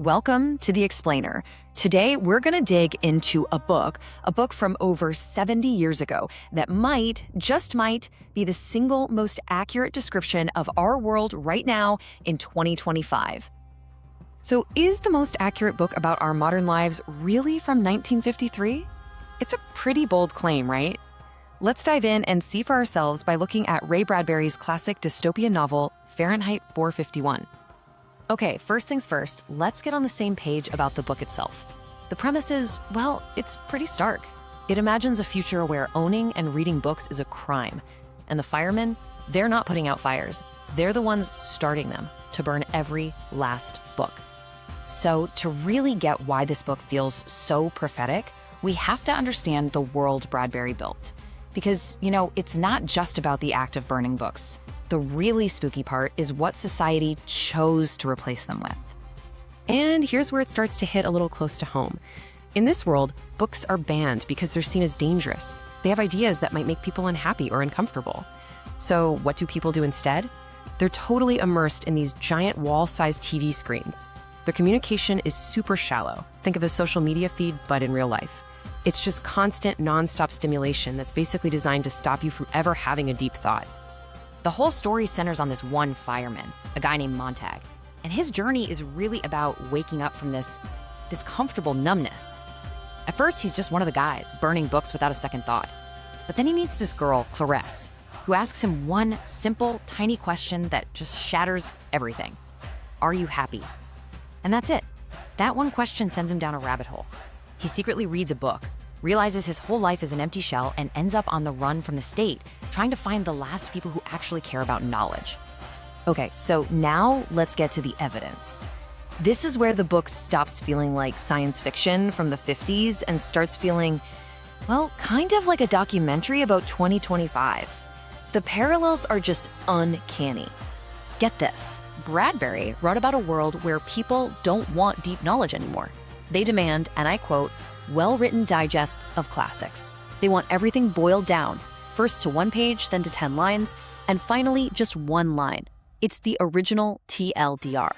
Welcome to The Explainer. Today, we're going to dig into a book from over 70 years ago that just might, be the single most accurate description of our world right now in 2025. So, is the most accurate book about our modern lives really from 1953? It's a pretty bold claim, right? Let's dive in and see for ourselves by looking at Ray Bradbury's classic dystopian novel, Fahrenheit 451. Okay, first things first, let's get on the same page about the book itself. The premise is, well, it's pretty stark. It imagines a future where owning and reading books is a crime. And the firemen, they're not putting out fires. They're the ones starting them to burn every last book. So to really get why this book feels so prophetic, we have to understand the world Bradbury built. Because, it's not just about the act of burning books. The really spooky part is what society chose to replace them with. And here's where it starts to hit a little close to home. In this world, books are banned because they're seen as dangerous. They have ideas that might make people unhappy or uncomfortable. So what do people do instead? They're totally immersed in these giant wall-sized TV screens. Their communication is super shallow. Think of a social media feed, but in real life. It's just constant, non-stop stimulation that's basically designed to stop you from ever having a deep thought. The whole story centers on this one fireman, a guy named Montag, and his journey is really about waking up from this comfortable numbness. At first, he's just one of the guys, burning books without a second thought. But then he meets this girl, Clarisse, who asks him one simple, tiny question that just shatters everything. Are you happy? And that's it. That one question sends him down a rabbit hole. He secretly reads a book, realizes his whole life is an empty shell, and ends up on the run from the state, trying to find the last people who actually care about knowledge. Okay, so now let's get to the evidence. This is where the book stops feeling like science fiction from the 50s and starts feeling, well, kind of like a documentary about 2025. The parallels are just uncanny. Get this, Bradbury wrote about a world where people don't want deep knowledge anymore. They demand, and I quote, well-written digests of classics. They want everything boiled down, first to one page, then to 10 lines, and finally just one line. It's the original TLDR.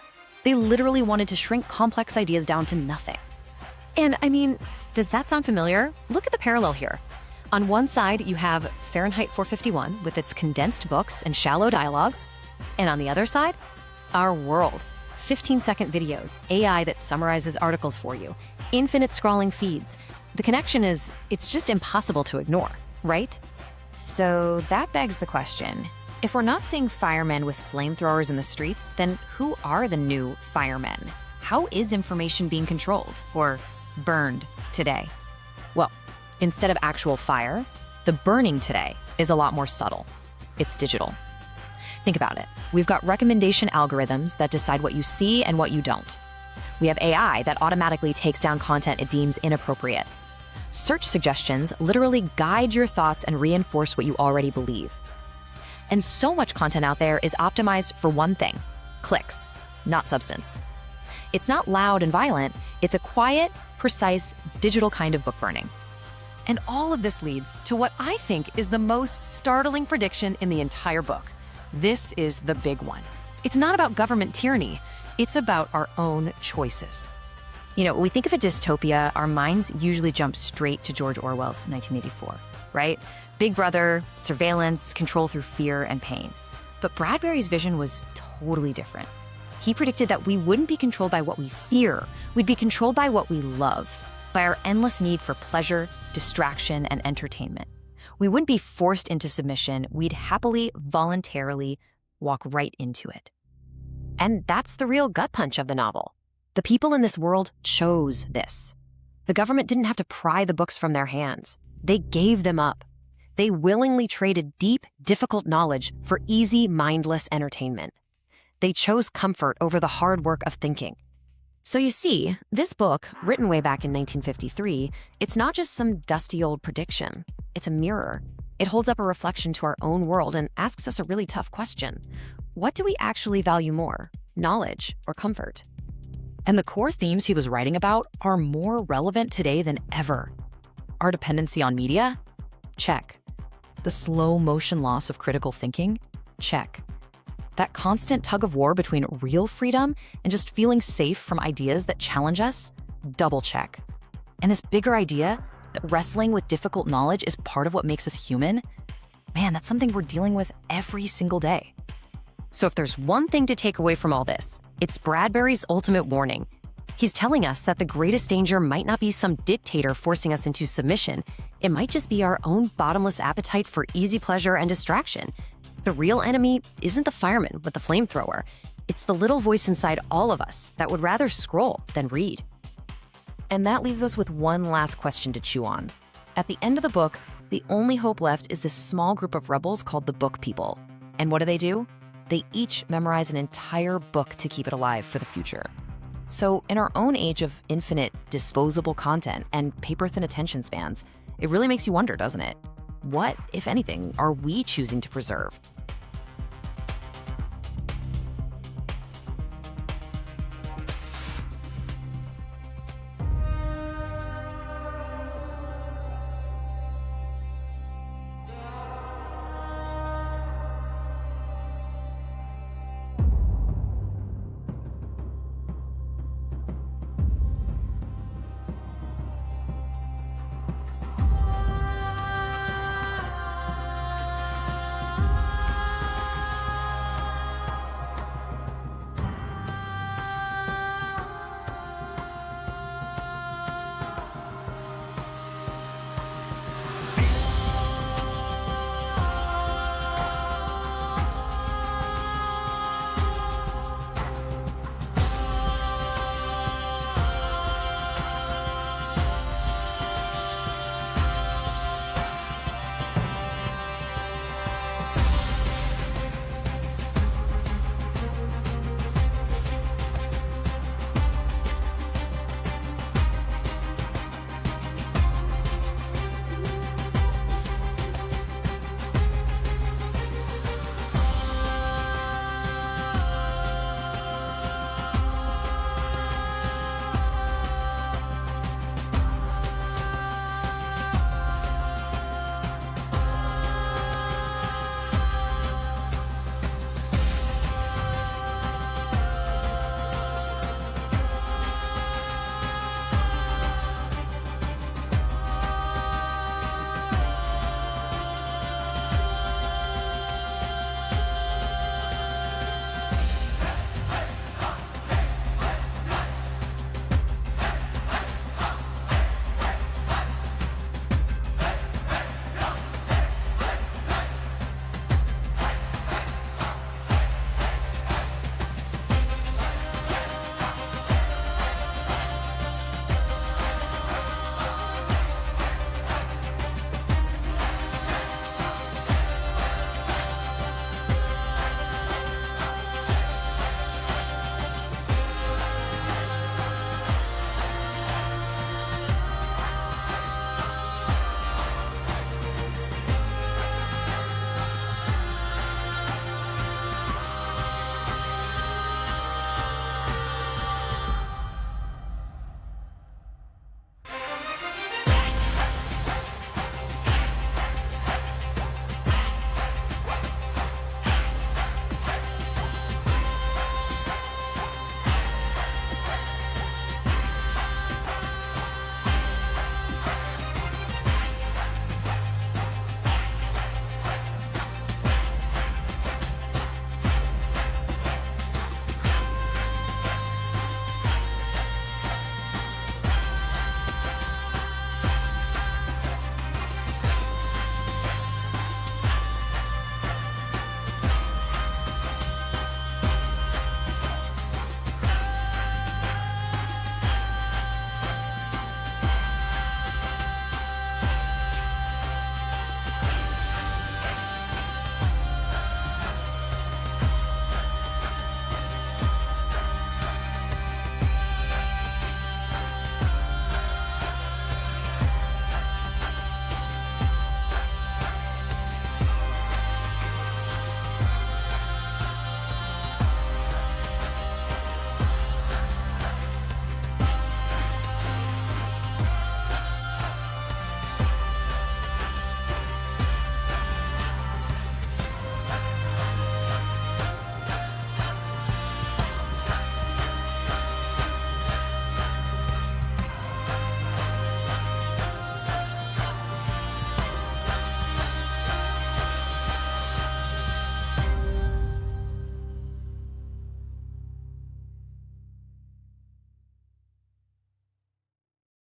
They literally wanted to shrink complex ideas down to nothing. And does that sound familiar? Look at the parallel here. On one side, you have Fahrenheit 451 with its condensed books and shallow dialogues. And on the other side, our world. 15-second videos, AI that summarizes articles for you, infinite scrolling feeds. The connection is, it's just impossible to ignore, right? So that begs the question, if we're not seeing firemen with flamethrowers in the streets, then who are the new firemen? How is information being controlled or burned today? Well, instead of actual fire, the burning today is a lot more subtle. It's digital. Think about it. We've got recommendation algorithms that decide what you see and what you don't. We have AI that automatically takes down content it deems inappropriate. Search suggestions literally guide your thoughts and reinforce what you already believe. And so much content out there is optimized for one thing: clicks, not substance. It's not loud and violent, it's a quiet, precise, digital kind of book burning. And all of this leads to what I think is the most startling prediction in the entire book. This is the big one. It's not about government tyranny. It's about our own choices. When we think of a dystopia, our minds usually jump straight to George Orwell's 1984, right? Big Brother, surveillance, control through fear and pain. But Bradbury's vision was totally different. He predicted that we wouldn't be controlled by what we fear. We'd be controlled by what we love, by our endless need for pleasure, distraction, and entertainment. We wouldn't be forced into submission. We'd happily, voluntarily walk right into it. And that's the real gut punch of the novel. The people in this world chose this. The government didn't have to pry the books from their hands. They gave them up. They willingly traded deep, difficult knowledge for easy, mindless entertainment. They chose comfort over the hard work of thinking. So you see, this book, written way back in 1953, it's not just some dusty old prediction. It's a mirror. It holds up a reflection to our own world and asks us a really tough question. What do we actually value more, knowledge or comfort? And the core themes he was writing about are more relevant today than ever. Our dependency on media? Check. The slow motion loss of critical thinking? Check. That constant tug of war between real freedom and just feeling safe from ideas that challenge us? Double check. And this bigger idea that wrestling with difficult knowledge is part of what makes us human? Man, that's something we're dealing with every single day. So if there's one thing to take away from all this, it's Bradbury's ultimate warning. He's telling us that the greatest danger might not be some dictator forcing us into submission. It might just be our own bottomless appetite for easy pleasure and distraction. The real enemy isn't the fireman with the flamethrower. It's the little voice inside all of us that would rather scroll than read. And that leaves us with one last question to chew on. At the end of the book, the only hope left is this small group of rebels called the Book People. And what do? They each memorize an entire book to keep it alive for the future. So in our own age of infinite disposable content and paper-thin attention spans, it really makes you wonder, doesn't it? What, if anything, are we choosing to preserve?